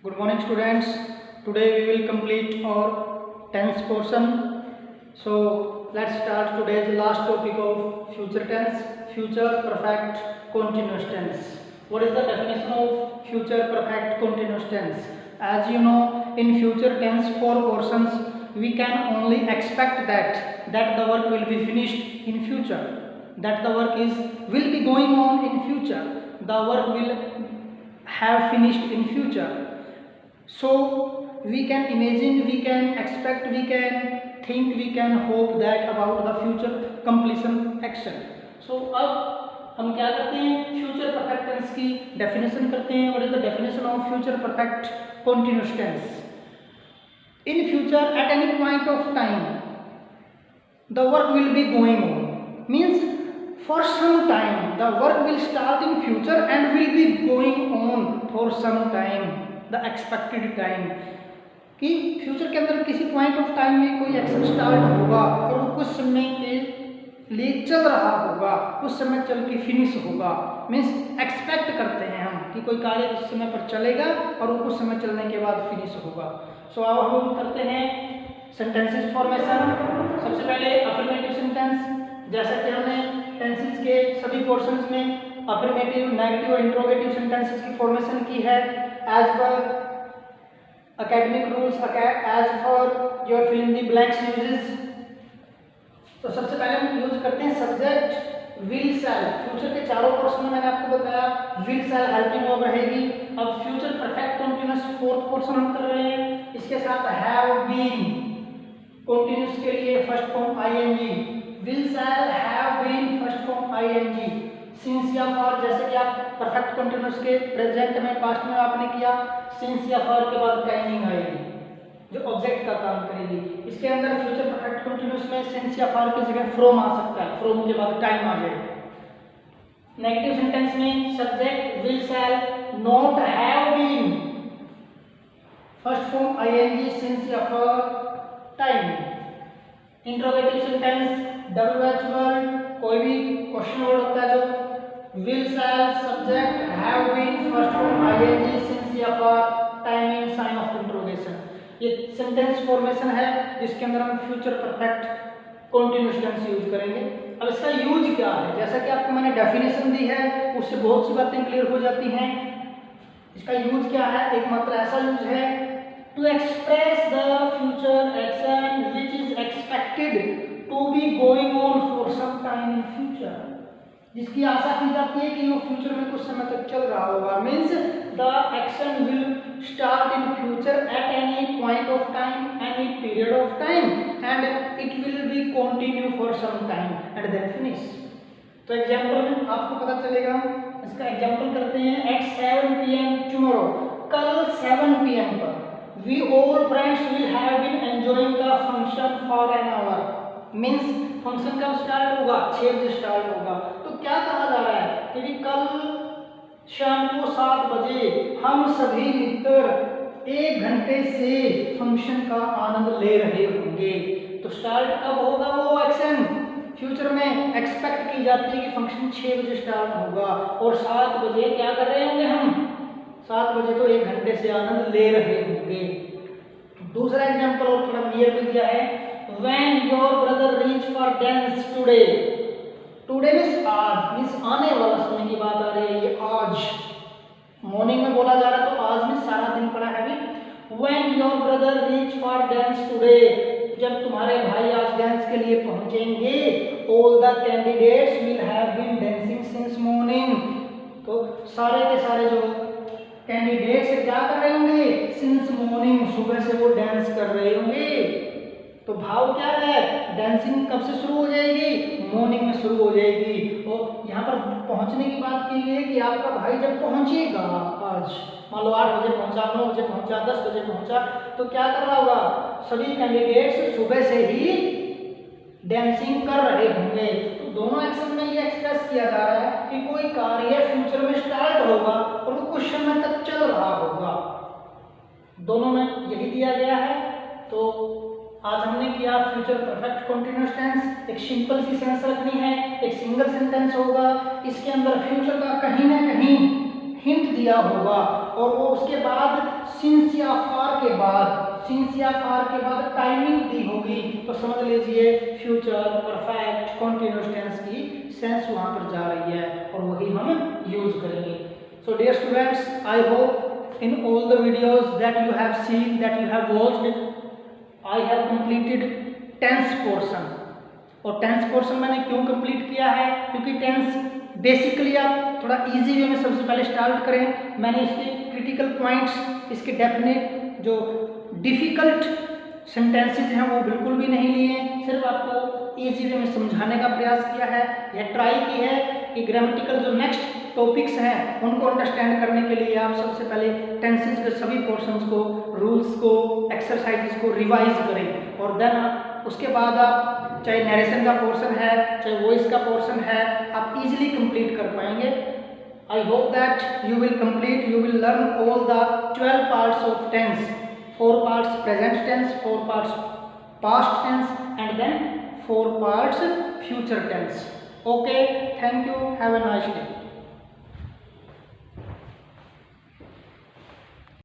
Good morning students. Today we will complete our tense portion. So let's start today's last topic of future tense, future perfect continuous tense. What is the definition of future perfect continuous tense? As you know, in future tense four portions we can only expect that the work will be finished in future, that the work will be going on in future, the work will have finished in future. So we can imagine, we can expect, we can think, we can hope that about the future completion action. So अब हम क्या करते हैं, future perfect tense की definition करते हैं. What is the definition of future perfect continuous tense? In future at any point of time the work will be going on, means for some time the work will start in future and will be going on for some time, the expected time. कि future के अंदर किसी point of time में कोई action start होगा और वो कुछ समय के लिए चल रहा होगा, उस समय चल के फिनिश होगा. मीन्स एक्सपेक्ट करते हैं हम कि कोई कार्य कुछ समय पर चलेगा और वो कुछ समय चलने के बाद फिनिश होगा. सो अब हम करते हैं सेंटेंसेस फॉर्मेशन. सबसे पहले अफर्मेटिव सेंटेंस. जैसा कि हमने टेंसेस के सभी पोर्शंस में अफर्मेटिव, नेगेटिव और इंट्रोगेटिव सेंटेंसेस की फॉर्मेशन की है as per academic rules, as for your fill in the blanks uses. तो सबसे पहले हम यूज करते हैं सब्जेक्ट विल शैल. फ्यूचर के चारों पोर्शन में मैंने आपको बताया विल शैल हेल्पिंग वर्ब रहेगी. अब future perfect continuous fourth portion हम कर रहे हैं. इसके साथ हैव बीन कंटीन्यूअस के लिए first form ING. Will shall have been first form ING. Since या फॉर, जैसे कि आप परफेक्ट कंटीन्यूअस के प्रेजेंट में पास्ट में आपने किया, सिंस या फॉर के बाद टाइमिंग आएगी जो ऑब्जेक्ट का काम करेगी. इसके अंदर फ्यूचर परफेक्ट कंटीन्यूअस में सिंस या फॉर की जगह फ्रॉम आ सकता है, फ्रॉम के बाद टाइम आ जाएगा. नेगेटिव सेंटेंस में subject will shall not have been first form ING since या for timing. Interrogative sentence W H word, कोई भी क्वेश्चन वर्ड होता है जो will shall subject have been first form ing since या for timing sign of interrogation. ये sentence formation है जिसके अंदर हम future perfect continuous tense use करेंगे. अब इसका यूज क्या है? जैसा कि आपको मैंने डेफिनेशन दी है उससे बहुत सी बातें क्लियर हो जाती हैं. इसका यूज क्या है? एक मात्र ऐसा यूज है to express the future action which is expected to be going on for some time in future, जिसकी आशा की जाती है कि वो फ्यूचर में कुछ समय तक चल रहा होगा. Means the action will start in future at any point of time, any period of time and it will be continue for some time and then finish. तो एग्जांपल में आपको पता चलेगा. इसका एग्जांपल करते हैं. एट 7 PM टुमारो, कल 7 PM पर we all friends will have been enjoying the function for an hour. Means function कब स्टार्ट होगा? 6 बजे स्टार्ट होगा. तो क्या कहा जा रहा है कि कल शाम को 7 बजे हम सभी मित्र 1 घंटे से फंक्शन का आनंद ले रहे होंगे. तो स्टार्ट कब होगा? वो एक्शन फ्यूचर में एक्सपेक्ट की जाती है कि फंक्शन 6 बजे स्टार्ट होगा और 7 बजे क्या कर रहे होंगे हम? 7 बजे तो 1 घंटे से आनंद ले रहे होंगे. दूसरा एग्जाम्पल और थोड़ा नियर में दिया है. When your brother reach for dance today, today means आज, means आने वाला समय की बात आ रही है. ये आज मॉर्निंग में बोला जा रहा है तो आज में सारा दिन पड़ा है. When your brother reach for dance today, जब तुम्हारे भाई आज डांस के लिए पहुंचेंगे, all the candidates will have been dancing since morning. तो सारे के सारे जो कैंडिडेट्स क्या कर रहे होंगे? सिंस मॉर्निंग, सुबह से वो डांस कर रहे होंगे. तो भाव क्या है? डांसिंग कब से शुरू हो जाएगी? मॉर्निंग में शुरू हो जाएगी. और यहाँ पर पहुँचने की बात की गई है कि आपका भाई जब पहुँचेगा, आज मान लो 8 बजे पहुँचा, 9 बजे पहुँचा, 10 बजे पहुँचा, तो क्या कर रहा होगा? सभी कैंडिडेट्स सुबह से ही डांसिंग कर रहे होंगे. तो दोनों एक्शन में ये एक्सप्रेस किया जा रहा है कि कोई कार्य फ्यूचर में स्टार्ट होगा और वो कुछ समय तक चल रहा होगा. दोनों में यही दिया गया है. तो आज हमने किया फ्यूचर परफेक्ट कंटीन्यूअस टेंस. एक सिंपल सी सेंस रखनी है, एक सिंगल सेंटेंस होगा. इसके अंदर फ्यूचर का कहीं ना कहीं हिंट दिया दिया होगा और वो उसके बाद सिंस या फार के बाद टाइमिंग दी होगी, तो समझ लीजिए फ्यूचर परफेक्ट कॉन्टिन्यूअस टेंस की सेंस वहां पर जा रही है और वही हम यूज करेंगे। So dear students, I hope in all the videos that you have seen, that you have watched, I have completed tense portion. और टेंस पोर्शन मैंने क्यों कंप्लीट किया है, क्योंकि टेंस बेसिकली आप थोड़ा इजी वे में सबसे पहले स्टार्ट करें। मैंने इसके क्रिटिकल पॉइंट्स, इसके डेफिनेट जो डिफिकल्ट सेंटेंसेस हैं वो बिल्कुल भी नहीं लिए, सिर्फ आपको इजी वे में समझाने का प्रयास किया है। यह ट्राई की है कि ग्रामेटिकल जो नेक्स्ट टॉपिक्स हैं उनको अंडरस्टैंड करने के लिए आप सबसे पहले टेंसेस के सभी पोर्शंस को, रूल्स को, एक्सरसाइजेस को रिवाइज करें और देन उसके बाद आप चाहे नरेशन का पोर्शन है चाहे वॉइस का पोर्शन है आप इजीली कंप्लीट कर पाएंगे। I hope that you will learn all the 12 parts of tense, 4 parts present tense, 4 parts past tense, and then 4 parts future tense. Okay, thank you. Have a nice day.